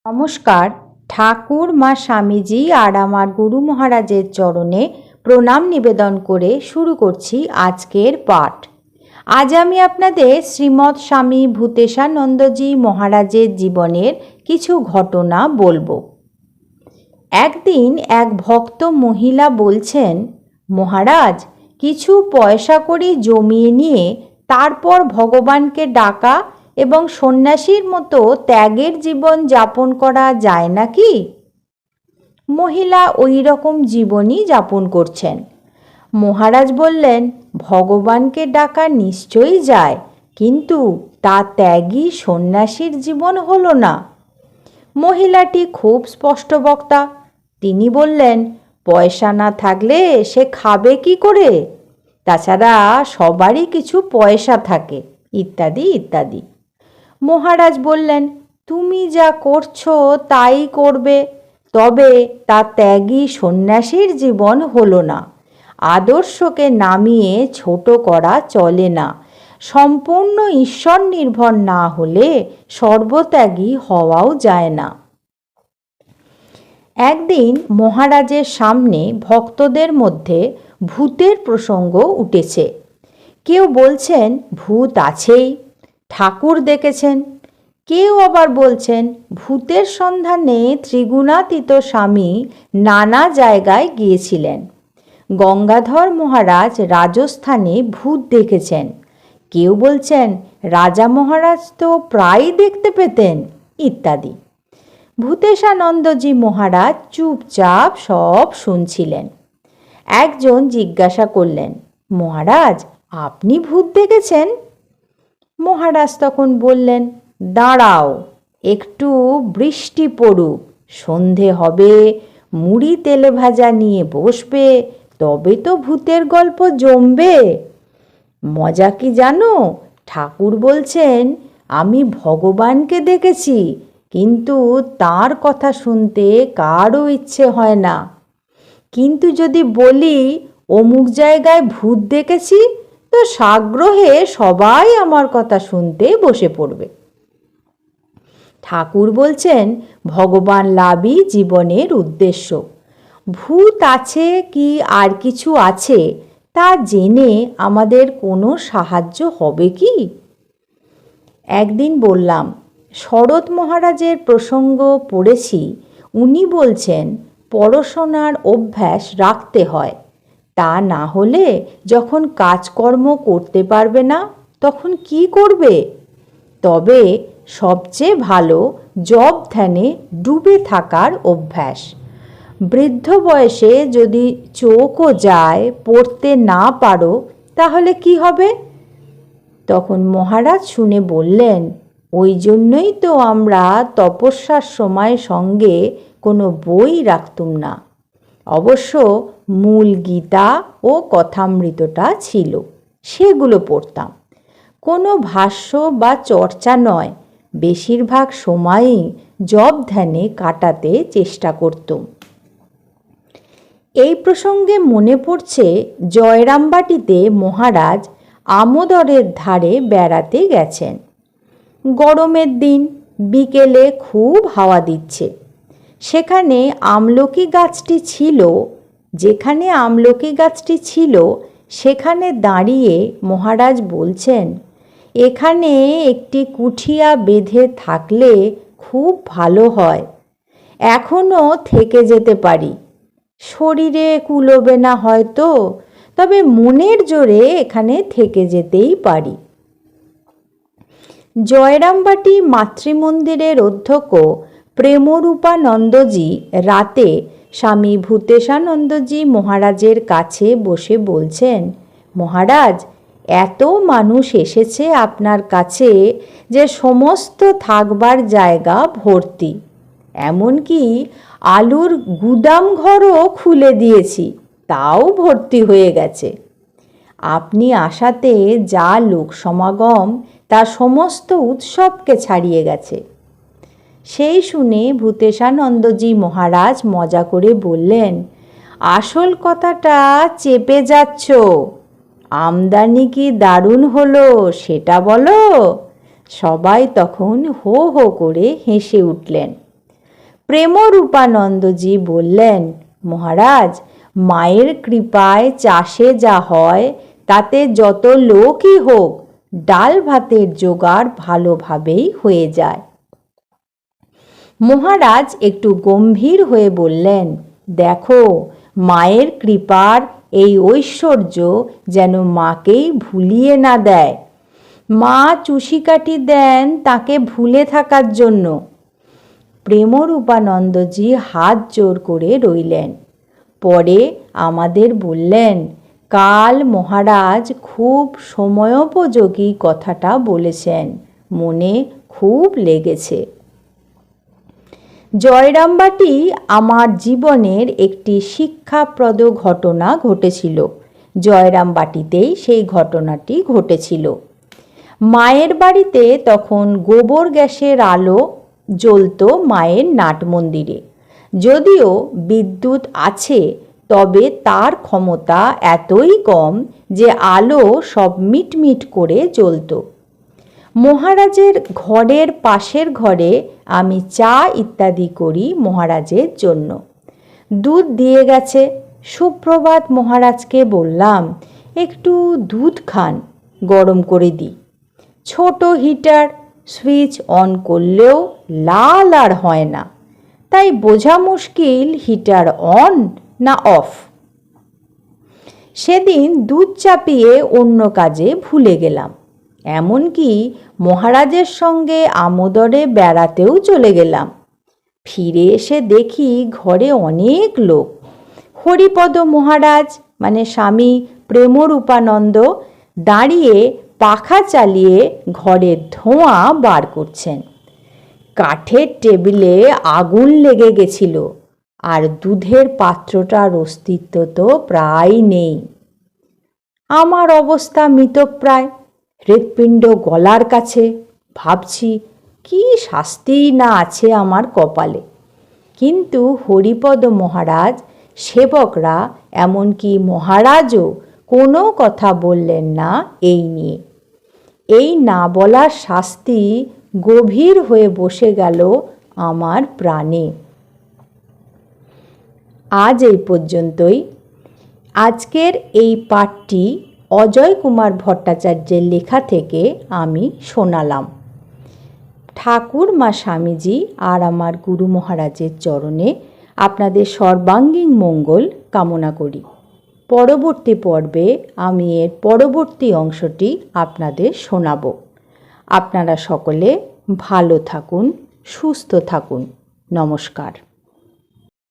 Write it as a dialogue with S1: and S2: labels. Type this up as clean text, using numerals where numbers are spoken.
S1: নমস্কার। ঠাকুর মা স্বামীজি আর আমার গুরু মহারাজের চরণে প্রণাম নিবেদন করে শুরু করছি আজকের পাঠ। আজ আমি আপনাদের শ্রীমৎ স্বামী ভূতেশানন্দজি মহারাজের জীবনের কিছু ঘটনা বলবো। একদিন এক ভক্ত মহিলা বলছেন, মহারাজ, কিছু পয়সা কড়ি জমিয়ে নিয়ে তারপর ভগবানকে ডাকা এবং সন্ন্যাসীর মতো ত্যাগের জীবন যাপন করা যায় নাকি? মহিলা ওই রকম জীবনই যাপন করছেন। মহারাজ বললেন, ভগবানকে ডাকা নিশ্চয়ই যায়, কিন্তু তা ত্যাগী সন্ন্যাসীর জীবন হলো না। মহিলাটি খুব স্পষ্টবক্তা। তিনি বললেন, পয়সা না থাকলে সে খাবে কি করে? তাছাড়া সবারই কিছু পয়সা থাকে, ইত্যাদি ইত্যাদি। মহারাজ বললেন, তুমি যা করছো তাই করবে, তবে তা ত্যাগী সন্ন্যাসীর জীবন হলো না। আদর্শকে নামিয়ে ছোট করা চলে না। সম্পূর্ণ ঈশ্বর নির্ভর না হলে সর্বত্যাগী হওয়াও যায় না। একদিন মহারাজের সামনে ভক্তদের মধ্যে ভূতের প্রসঙ্গ উঠেছে। কেউ বলছেন ভূত আছেই, ঠাকুর দেখেছেন। কেউ আবার বলছেন ভূতের সন্ধানে ত্রিগুণাতীত স্বামী নানা জায়গায় গিয়েছিলেন। গঙ্গাধর মহারাজ রাজস্থানে ভূত দেখেছেন। কেউ বলছেন রাজা মহারাজ তো প্রায়ই দেখতে পেতেন, ইত্যাদি। ভূতেশানন্দজি মহারাজ চুপচাপ সব শুনছিলেন। একজন জিজ্ঞাসা করলেন, মহারাজ, আপনি ভূত দেখেছেন? মহারাজ তখন বললেন, দাঁড়াও, একটু বৃষ্টি পড়ুক, সন্ধে হবে, মুড়ি তেলে ভাজা নিয়ে বসবে, তবে তো ভূতের গল্প জমবে। মজা কি জানো, ঠাকুর বলছেন আমি ভগবানকে দেখেছি, কিন্তু তার কথা শুনতে কারও ইচ্ছে হয় না। কিন্তু যদি বলি অমুক জায়গায় ভূত দেখেছি, তো সাগ্রহে সবাই আমার কথা শুনতে বসে পড়বে। ঠাকুর বলছেন ভগবান লাভই জীবনের উদ্দেশ্য। ভূত আছে কি আর কিছু আছে তা জেনে আমাদের কোনো সাহায্য হবে কি? একদিন বললাম, শরৎ মহারাজের প্রসঙ্গ পড়েছি। উনি বলছেন পড়াশোনার অভ্যাস রাখতে হয়, তা না হলে যখন কাজকর্ম করতে পারবে না তখন কি করবে? তবে সবচেয়ে ভালো জপ ধ্যানে ডুবে থাকার অভ্যাস। বৃদ্ধ বয়সে যদি চোখও যায়, পড়তে না পারো, তাহলে কি হবে? তখন মহারাজ শুনে বললেন, ওই জন্যই তো আমরা তপস্যার সময় সঙ্গে কোনো বই রাখতুম না। অবশ্য মূল গীতা ও কথামৃতটা ছিল, সেগুলো পড়তাম। কোনো ভাষ্য বা চর্চা নয়, বেশিরভাগ সময়ই জপ ধ্যানে কাটাতে চেষ্টা করতুম। এই প্রসঙ্গে মনে পড়ছে, জয়রামবাটিতে মহারাজ আমোদরের ধারে বেড়াতে গেছেন। গরমের দিন, বিকেলে খুব হাওয়া দিচ্ছে। সেখানে আমলকি গাছটি ছিল। যেখানে আমলকি গাছটি ছিল সেখানে দাঁড়িয়ে মহারাজ বলছেন, এখানে একটি কুঠিয়া বেঁধে থাকলে খুব ভালো হয়। এখনও থেকে যেতে পারি। শরীরে কুলোবে না হয়তো, তবে মনের জোরে এখানে থেকে যেতেই পারি। জয়রামবাটি মাতৃমন্দিরের অধ্যক্ষ প্রেমরূপানন্দজি রাতে স্বামী ভূতেশানন্দজি মহারাজের কাছে বসে বলছেন, মহারাজ, এত মানুষ এসেছে আপনার কাছে যে সমস্ত থাকবার জায়গা ভর্তি। এমনকি আলুর গুদাম ঘরও খুলে দিয়েছি, তাও ভর্তি হয়ে গেছে। আপনি আসাতে যা লোক সমাগম তা সমস্ত উৎসবকে ছাড়িয়ে গেছে। সেই শুনে ভূতেশানন্দজি মহারাজ মজা করে বললেন, আসল কথাটা চেপে যাচ্ছ। আমদানি কি দারুণ হলো সেটা বলো। সবাই তখন হো হো করে হেসে উঠলেন। প্রেমরূপানন্দজি বললেন, মহারাজ, মায়ের কৃপায় চাষে যা হয় তাতে যত লোকই হোক ডাল ভাতের জোগাড় ভালোভাবেই হয়ে যায়। মহারাজ একটু গম্ভীর হয়ে বললেন, দেখো, মায়ের কৃপার এই ঐশ্বর্য যেন মাকেই ভুলিয়ে না দেয়। মা চুষিকাঠি দেন তাকে ভুলে থাকার জন্য। প্রেমরূপানন্দজি হাত জোর করে রইলেন। পরে আমাদের বললেন, কাল মহারাজ খুব সময়োপযোগী কথাটা বলেছেন, মনে খুব লেগেছে। জয়রামবাটি আমার জীবনের একটি শিক্ষাপ্রদ ঘটনা ঘটেছিল। জয়রামবাটিতেই সেই ঘটনাটি ঘটেছিল। মায়ের বাড়িতে তখন গোবর গ্যাসের আলো জ্বলত মায়ের নাট মন্দিরে। যদিও বিদ্যুৎ আছে, তবে তার ক্ষমতা এতই কম যে আলো সব মিটমিট করে জ্বলত। মহারাজের ঘরের পাশের ঘরে আমি চা ইত্যাদি করি মহারাজের জন্য। দুধ দিয়ে গেছে। সুপ্রভাত মহারাজকে বললাম, একটু দুধ খান, গরম করে দিই। ছোট হিটার, সুইচ অন করলেও লাল আর হয় না, তাই বোঝা মুশকিল হিটার অন না অফ। সেদিন দুধ চাপিয়ে অন্য কাজে ভুলে গেলাম। এমনকি মহারাজের সঙ্গে আমোদরে বেড়াতেও চলে গেলাম। ফিরে এসে দেখি ঘরে অনেক লোক। হরিপদ মহারাজ মানে স্বামী প্রেমরূপানন্দ দাঁড়িয়ে পাখা চালিয়ে ঘরের ধোঁয়া বার করছেন। কাঠের টেবিলে আগুন লেগে গেছিল, আর দুধের পাত্রটার অস্তিত্ব তো প্রায় নেই। আমার অবস্থা মৃতপ্রায়, হৃৎপিণ্ড গলার কাছে। ভাবছি, কি শাস্তি না আছে আমার কপালে। কিন্তু হরিপদ মহারাজ, সেবকরা, এমনকি মহারাজও কোনো কথা বললেন না এই নিয়ে। এই না বলার শাস্তি গভীর হয়ে বসে গেল আমার প্রাণে। আজ এই পর্যন্তই। আজকের এই পাঠটি অজয় কুমার ভট্টাচার্যের লেখা থেকে আমি শোনালাম। ঠাকুর মা স্বামীজি আর আমার গুরু মহারাজের চরণে আপনাদের সর্বাঙ্গীন মঙ্গল কামনা করি। পরবর্তী পর্বে আমি এর পরবর্তী অংশটি আপনাদের শোনাব। আপনারা সকলে ভালো থাকুন, সুস্থ থাকুন। নমস্কার।